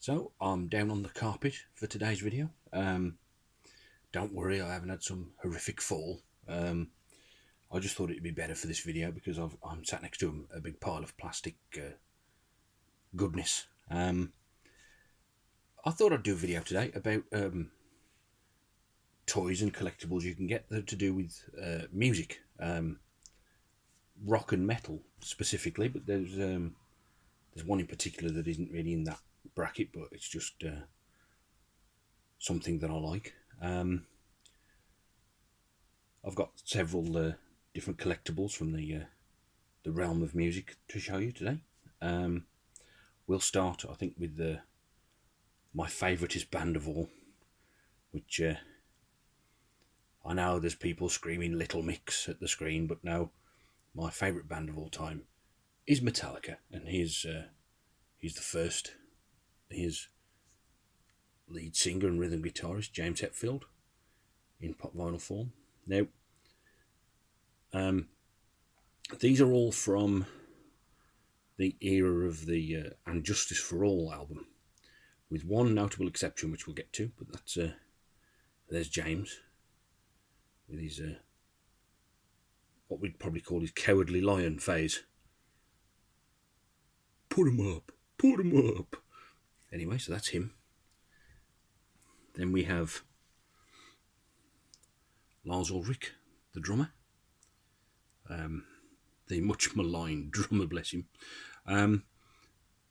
So I'm down on the carpet for today's video. Don't worry, I haven't had some horrific fall. I just thought it'd be better for this video because I'm sat next to a big pile of plastic goodness. I thought I'd do a video today about toys and collectibles you can get that are to do with music, rock and metal specifically. But there's one in particular that isn't really in that bracket, but it's just something that I like. I've got several different collectibles from the realm of music to show you today. We'll start, I think, with my favouriteest band of all, which I know there's people screaming Little Mix at the screen, but no, my favourite band of all time is Metallica, and he's the first. His lead singer and rhythm guitarist, James Hetfield, in pop vinyl form. Now, these are all from the era of the And Justice for All album, with one notable exception, which we'll get to, but that's there's James, with his what we'd probably call his cowardly lion phase. Put him up, put him up. Anyway, so that's him. Then we have Lars Ulrich, the drummer. The much maligned drummer, bless him.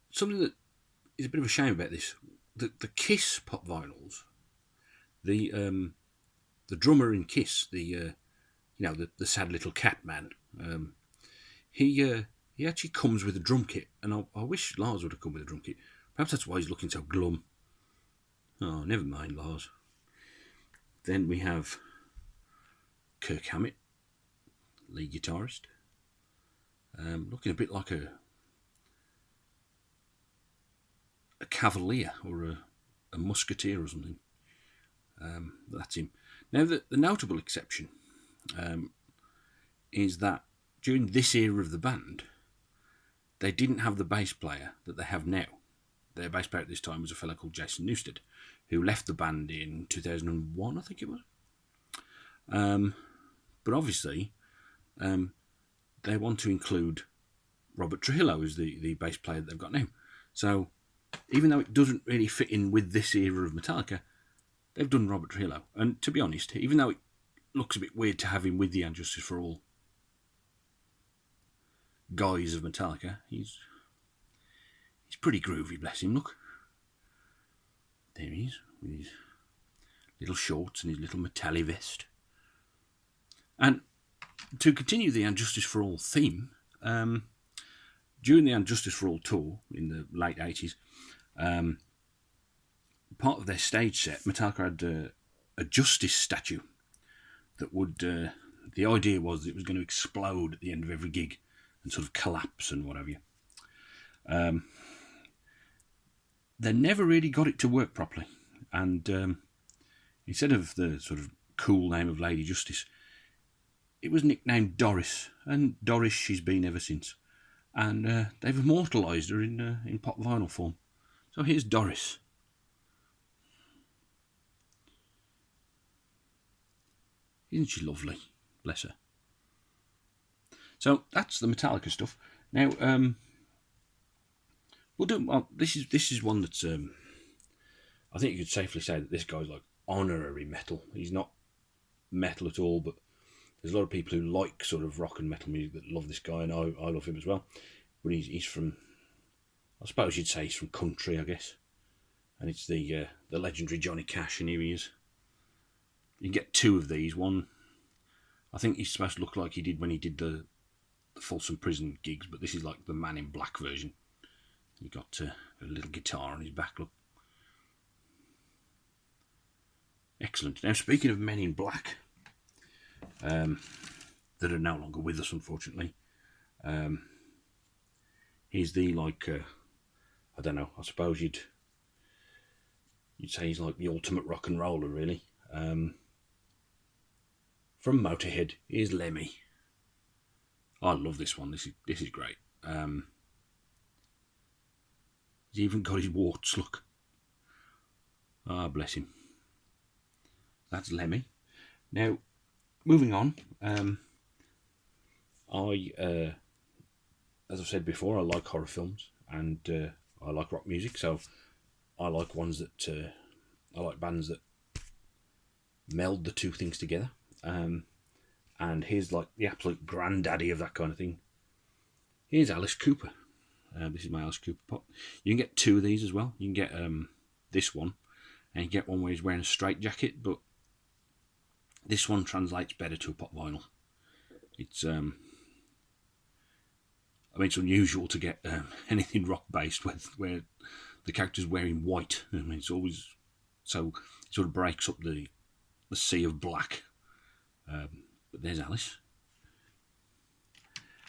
Something that is a bit of a shame about this: the Kiss pop vinyls. The drummer in Kiss, the sad little cat man. He actually comes with a drum kit, and I wish Lars would have come with a drum kit. Perhaps that's why he's looking so glum. Oh, never mind, Lars. Then we have Kirk Hammett, lead guitarist, looking a bit like a cavalier or a musketeer or something. That's him. Now, the notable exception is that during this era of the band, they didn't have the bass player that they have now. Their bass player at this time was a fellow called Jason Newsted, who left the band in 2001, I think it was. But obviously, they want to include Robert Trujillo as the bass player that they've got now. So, even though it doesn't really fit in with this era of Metallica, they've done Robert Trujillo. And to be honest, even though it looks a bit weird to have him with the And Justice for All guys of Metallica, he's pretty groovy, bless him, look. There he is, with his little shorts and his little metallic vest. And to continue the And Justice for All theme, during the And Justice for All tour in the late 80s, part of their stage set, Metallica had a Justice statue that would, the idea was that it was going to explode at the end of every gig and sort of collapse and what have you. They never really got it to work properly, and instead of the sort of cool name of Lady Justice, it was nicknamed Doris, and Doris she's been ever since. And they've immortalised her in pop vinyl form. So here's Doris. Isn't she lovely? Bless her. So that's the Metallica stuff. Now, we'll do. Well, this is one that's. I think you could safely say that this guy's like honorary metal. He's not metal at all, but there's a lot of people who like sort of rock and metal music that love this guy, and I love him as well. But he's from, I suppose you'd say he's from country, I guess. And it's the legendary Johnny Cash, and here he is. You can get two of these. One, I think he's supposed to look like he did when he did the Folsom Prison gigs, but this is like the Man in Black version. He got a little guitar on his back, look. Excellent. Now, speaking of Men in Black, that are no longer with us, unfortunately, he's the, like, I don't know, I suppose you'd say he's like the ultimate rock and roller, really. From Motorhead, here's Lemmy. I love this one. This is great. He's even got his warts, look. Ah, bless him. That's Lemmy. Now, moving on. As I've said before, I like horror films and I like rock music. So I like ones that I like bands that meld the two things together. And here's like the absolute granddaddy of that kind of thing. Here's Alice Cooper. This is my Alice Cooper pop. You can get two of these as well. You can get this one, and you get one where he's wearing a straight jacket, but this one translates better to a pop vinyl. It's it's unusual to get anything rock based where the character's wearing white. I mean, it's always so it sort of breaks up the sea of black. But there's Alice,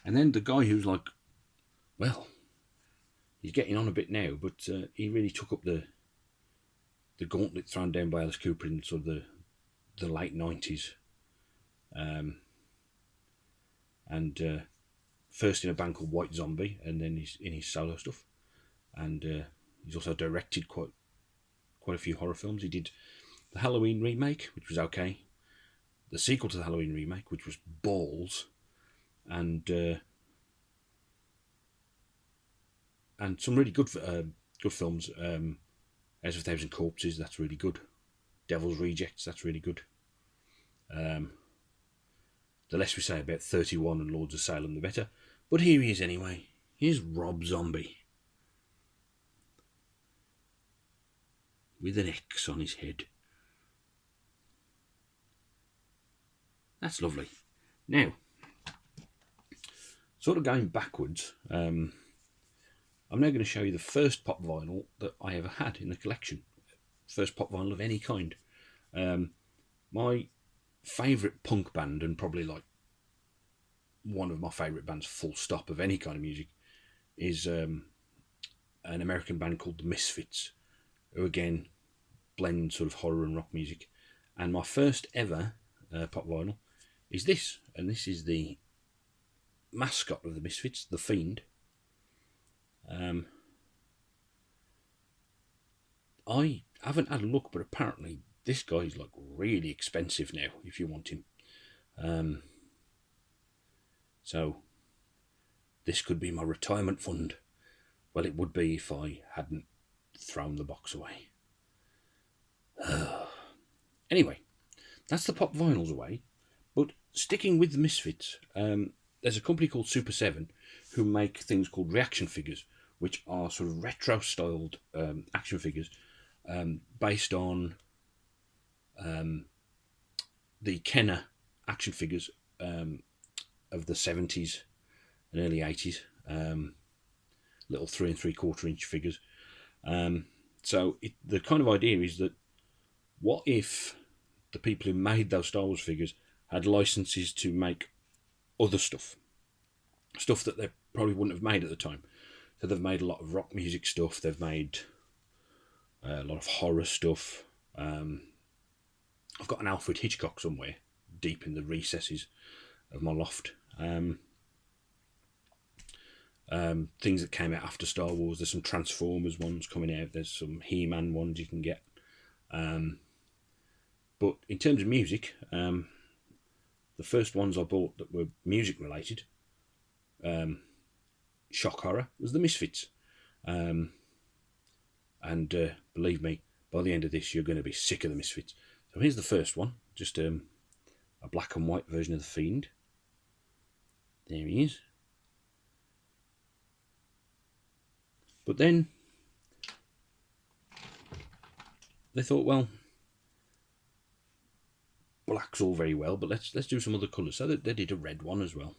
and then the guy who's like, well, he's getting on a bit now, but he really took up the gauntlet thrown down by Alice Cooper in sort of the late 90s. And first in a band called White Zombie, and then he's in his solo stuff. And he's also directed quite a few horror films. He did the Halloween remake, which was okay, the sequel to the Halloween remake, which was balls, and some really good films. House of a Thousand Corpses, that's really good. Devil's Rejects, that's really good. The less we say about 31 and Lords of Salem, the better. But here he is anyway. Here's Rob Zombie. With an X on his head. That's lovely. Now, sort of going backwards, I'm now going to show you the first pop vinyl that I ever had in the collection. First pop vinyl of any kind. My favourite punk band, and probably like one of my favourite bands full stop of any kind of music, is an American band called the Misfits, who again blend sort of horror and rock music. And my first ever pop vinyl is this, and this is the mascot of the Misfits, the Fiend. I haven't had a look, but apparently this guy's like really expensive now if you want him. So this could be my retirement fund. Well, it would be if I hadn't thrown the box away. Anyway, that's the pop vinyls away. But sticking with the Misfits, there's a company called Super 7 who make things called reaction figures, which are sort of retro-styled action figures based on the Kenner action figures of the 70s and early 80s, little 3 3/4 inch figures. So the kind of idea is that what if the people who made those Star Wars figures had licenses to make other stuff that they probably wouldn't have made at the time. So they've made a lot of rock music stuff, they've made a lot of horror stuff. I've got an Alfred Hitchcock somewhere deep in the recesses of my loft. Things that came out after Star Wars. There's some Transformers ones coming out. There's some He-Man ones you can get. But in terms of music, the first ones I bought that were music related, shock horror, was the Misfits. And believe me, by the end of this, you're going to be sick of the Misfits. So here's the first one, just a black and white version of the Fiend. There he is. But then they thought, well, black's all very well, but let's do some other colours. So they did a red one as well.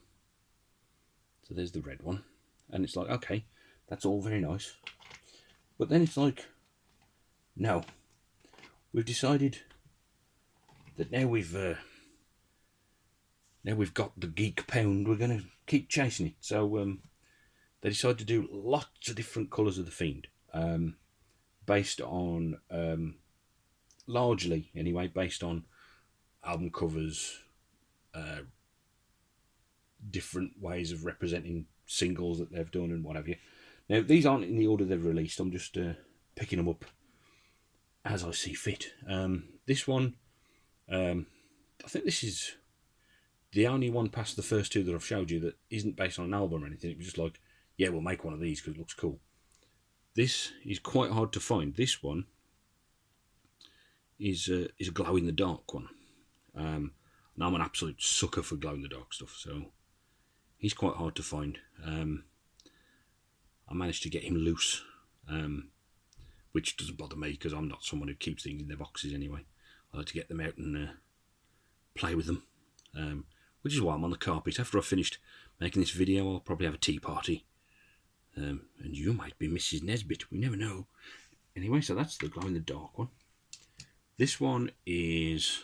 So there's the red one, and it's like, okay, that's all very nice. But then it's like, no, we've decided that now we've got the geek pound, we're going to keep chasing it. So they decided to do lots of different colours of the Fiend, based on, largely anyway, based on album covers, different ways of representing singles that they've done and what have you. Now, these aren't in the order they've released. I'm just picking them up as I see fit. This one, I think this is the only one past the first two that I've showed you that isn't based on an album or anything. It was just like, yeah, we'll make one of these because it looks cool. This is quite hard to find. This one is a glow in the dark one. And I'm an absolute sucker for glow in the dark stuff, so he's quite hard to find. I managed to get him loose, which doesn't bother me because I'm not someone who keeps things in their boxes anyway. I like to get them out and play with them, which is why I'm on the carpet. After I've finished making this video, I'll probably have a tea party, and you might be Mrs. Nesbit. We never know. Anyway, so that's the glow in the dark one. This one is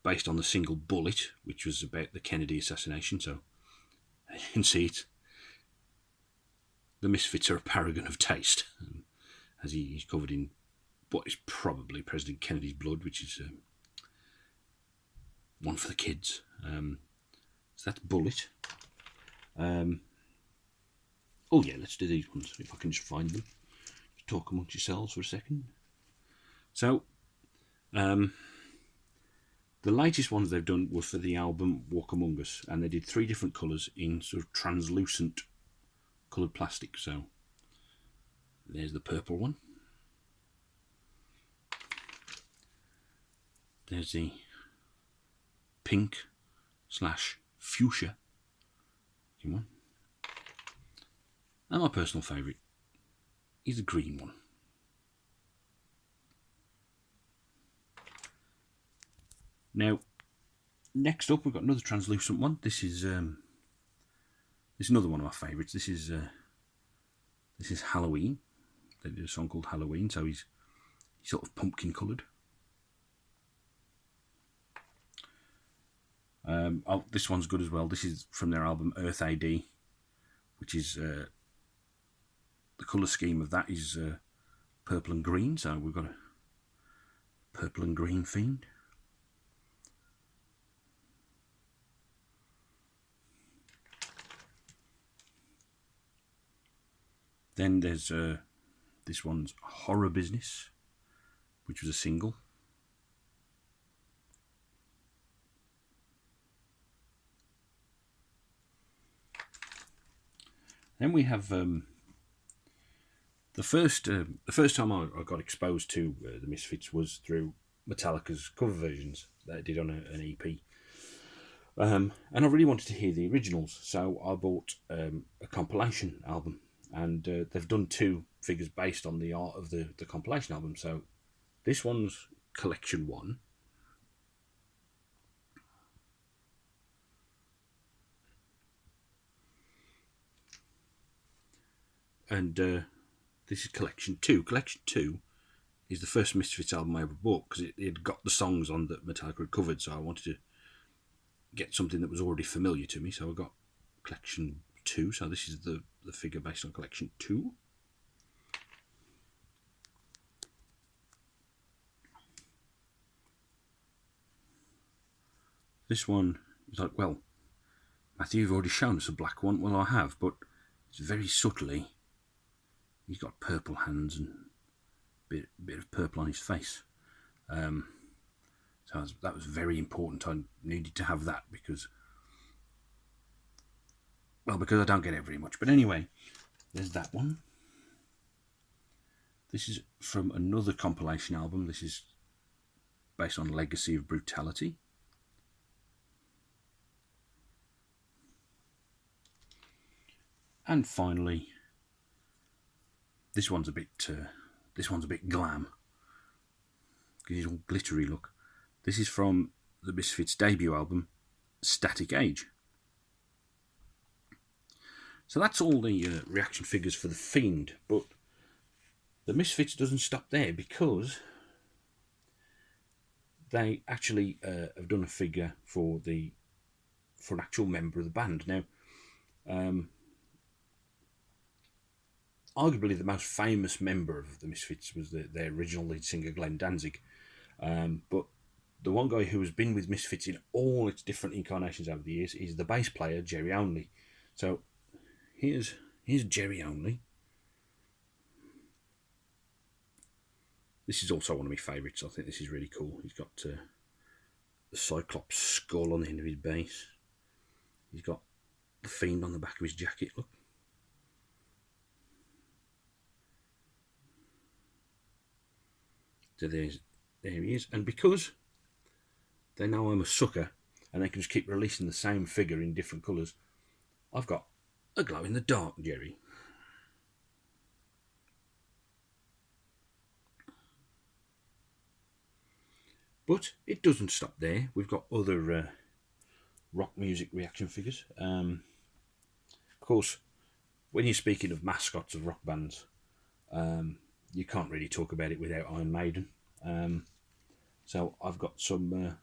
based on the single Bullet, which was about the Kennedy assassination. So you can see it. The Misfits are a paragon of taste, as he's covered in what is probably President Kennedy's blood, which is one for the kids. So that's Bullet. Oh yeah, let's do these ones, if I can just find them. Talk amongst yourselves for a second. So, the latest ones they've done were for the album Walk Among Us, and they did 3 different colours in sort of translucent coloured plastic. So, there's the purple one. There's the pink / fuchsia one. And my personal favourite is the green one. Now, next up we've got another translucent one. This is another one of my favourites. This is Halloween. They did a song called Halloween, so he's sort of pumpkin coloured. This one's good as well. This is from their album Earth AD, which is the colour scheme of that is purple and green. So we've got a purple and green Fiend. Then there's this one's Horror Business, which was a single. Then we have the first time I got exposed to the Misfits was through Metallica's cover versions that I did on an EP. And I really wanted to hear the originals, so I bought a compilation album, and they've done 2 figures based on the art of the compilation album. So this one's Collection 1. And this is Collection 2. Collection 2 is the first Misfits album I ever bought because it had got the songs on that Metallica had covered, so I wanted to get something that was already familiar to me, so I got Collection 2. So this is the figure based on Collection 2. This one is like, well, Matthew, you've already shown us a black one. Well, I have, but it's very subtly. He's got purple hands and a bit of purple on his face. So that was very important. I needed to have that because I don't get it very much. But anyway, there's that one. This is from another compilation album. This is based on Legacy of Brutality. And finally, this one's a bit glam because he's all glittery. Look, this is from the Misfits' debut album, Static Age. So that's all the reaction figures for the Fiend, but the Misfits doesn't stop there because they actually have done a figure for an actual member of the band. Now, arguably the most famous member of the Misfits was their original lead singer, Glenn Danzig. But the one guy who has been with Misfits in all its different incarnations over the years is the bass player, Jerry Only. So here's Jerry Only. This is also one of my favourites. I think this is really cool. He's got the Cyclops skull on the end of his base. He's got the Fiend on the back of his jacket, look. So there he is. And because they know I'm a sucker and they can just keep releasing the same figure in different colours, I've got a glow-in-the-dark Jerry. But it doesn't stop there. We've got other rock music reaction figures. Of course, when you're speaking of mascots of rock bands, you can't really talk about it without Iron Maiden. So I've got some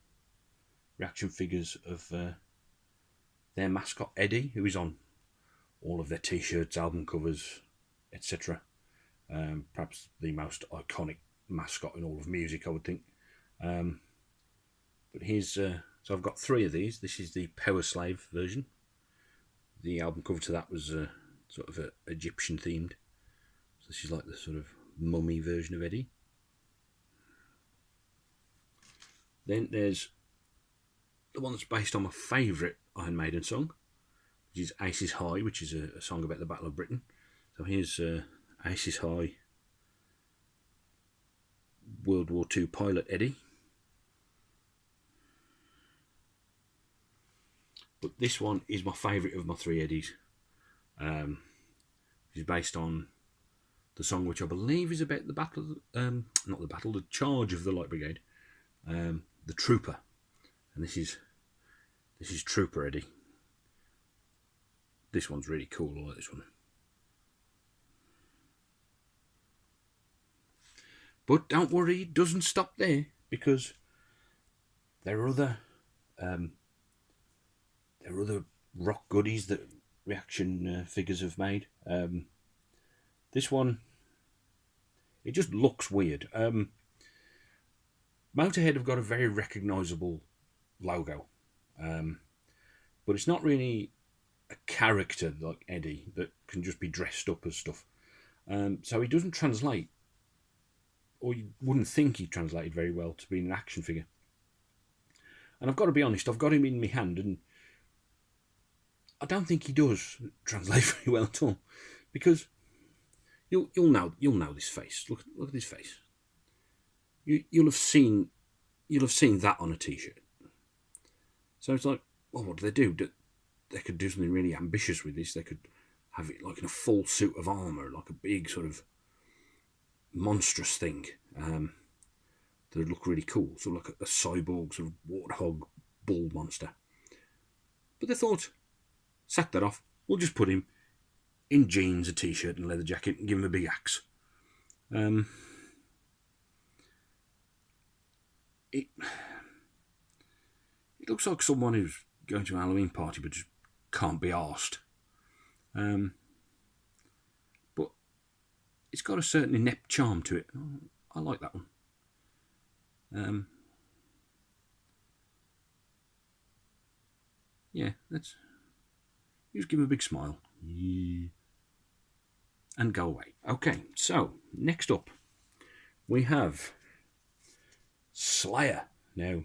reaction figures of their mascot Eddie, who is on all of their t-shirts, album covers, etc. Perhaps the most iconic mascot in all of music, I would think. But here's so I've got 3 of these. This is the Power Slave version. The album cover to that was sort of Egyptian themed. So this is like the sort of mummy version of Eddie. Then there's the one that's based on my favourite Iron Maiden song, which is Aces High, which is a song about the Battle of Britain. So here's Aces High, World War II pilot Eddie. But this one is my favourite of my 3 Eddies. It's based on the song which I believe is about the battle, not the battle, the charge of the Light Brigade, the Trooper. And this is Trooper Eddie. This one's really cool, I like this one. But don't worry, it doesn't stop there, because there are other rock goodies that reaction figures have made. This one, it just looks weird. Motorhead have got a very recognisable logo, but it's not really a character like Eddie that can just be dressed up as stuff. So he doesn't translate, or you wouldn't think he translated very well to being an action figure. And I've got to be honest, I've got him in my hand, and I don't think he does translate very well at all, because you'll know this face. Look at this face. You'll have seen that on a t-shirt. So it's like, well, what do? They could do something really ambitious with this. They could have it like in a full suit of armour, like a big sort of monstrous thing that would look really cool. So like a cyborg sort of warthog bull monster. But they thought, sack that off. We'll just put him in jeans, a t-shirt and a leather jacket and give him a big axe. It looks like someone who's going to a Halloween party but just can't be arsed. But it's got a certain inept charm to it. I like that one. Yeah, let's just give him a big smile. Yeah. And go away. Okay, so next up we have Slayer. Now,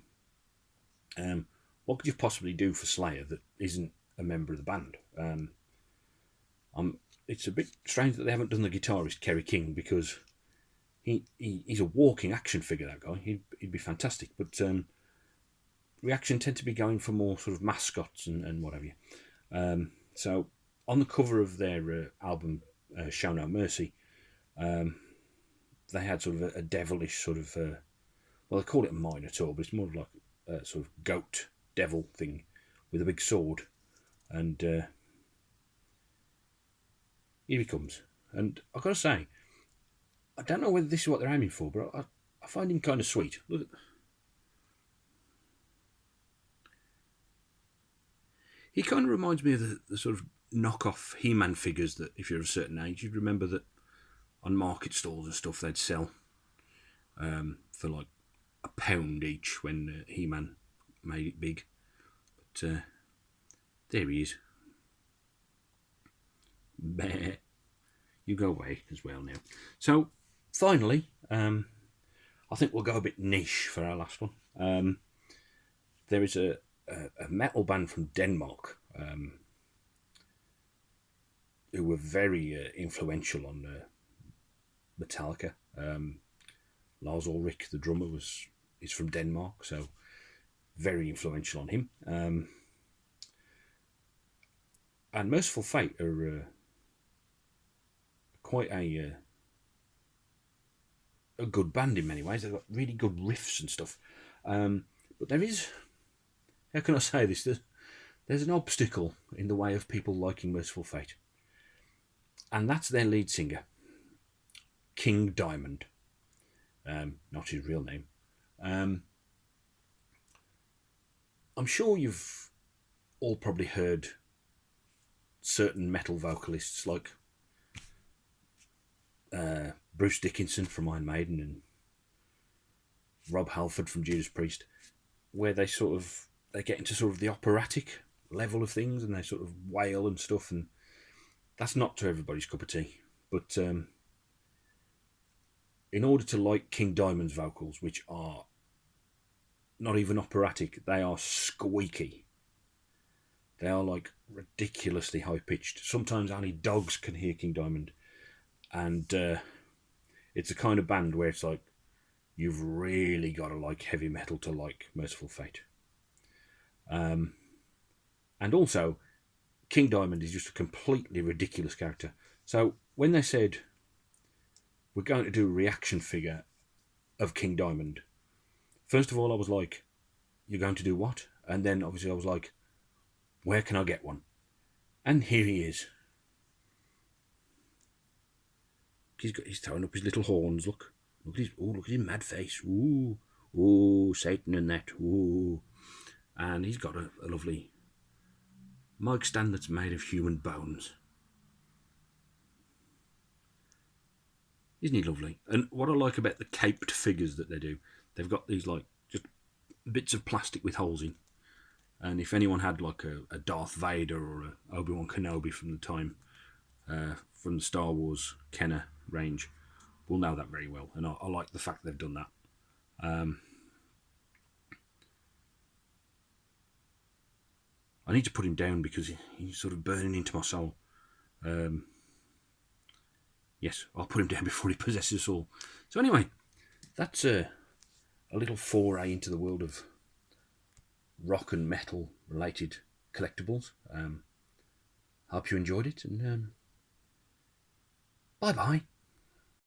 what could you possibly do for Slayer that isn't a member of the band? It's a bit strange that they haven't done the guitarist Kerry King, because he's a walking action figure, that guy. He'd be fantastic. But Reaction tend to be going for more sort of mascots and what have you. So on the cover of their album Show No Mercy, they had sort of a devilish sort of, well, they call it a Minotaur, but it's more like a sort of goat devil thing with a big sword. And here he comes. And I've got to say, I don't know whether this is what they're aiming for, but I find him kind of sweet. Look at, he kind of reminds me of the sort of knockoff He-Man figures that, if you're of a certain age, you'd remember that on market stalls and stuff they'd sell for like £1 each when He-Man made it big. But there he is. Bear. You go away as well now. So finally, I think we'll go a bit niche for our last one. There is a metal band from Denmark who were very influential on Metallica. Lars Ulrich, the drummer, is from Denmark, so very influential on him. And Merciful Fate are quite a good band in many ways. They've got really good riffs and stuff. But there is, how can I say this? There's an obstacle in the way of people liking Merciful Fate. And that's their lead singer, King Diamond. Not his real name. I'm sure you've all probably heard certain metal vocalists like Bruce Dickinson from Iron Maiden and Rob Halford from Judas Priest, where they get into sort of the operatic level of things and they sort of wail and stuff, and that's not to everybody's cup of tea. But in order to like King Diamond's vocals, which are not even operatic, they are squeaky. They are like ridiculously high pitched. Sometimes only dogs can hear King Diamond, and it's the kind of band where it's like you've really got to like heavy metal to like Merciful Fate. And also, King Diamond is just a completely ridiculous character. So when they said we're going to do a reaction figure of King Diamond, first of all I was like, you're going to do what? And then obviously I was like, where can I get one? And here he is. He's throwing up his little horns. Look at his mad face. Ooh, Satan and that. Ooh, and he's got a lovely mic stand that's made of human bones. Isn't he lovely? And what I like about the caped figures that they do, they've got these like just bits of plastic with holes in. And if anyone had like a Darth Vader or a Obi-Wan Kenobi from the time, from the Star Wars Kenner range, will know that very well. And I like the fact they've done that. I need to put him down because he's sort of burning into my soul. Yes, I'll put him down before he possesses us all. So anyway, that's a little foray into the world of rock and metal related collectibles. Hope you enjoyed it, and bye bye.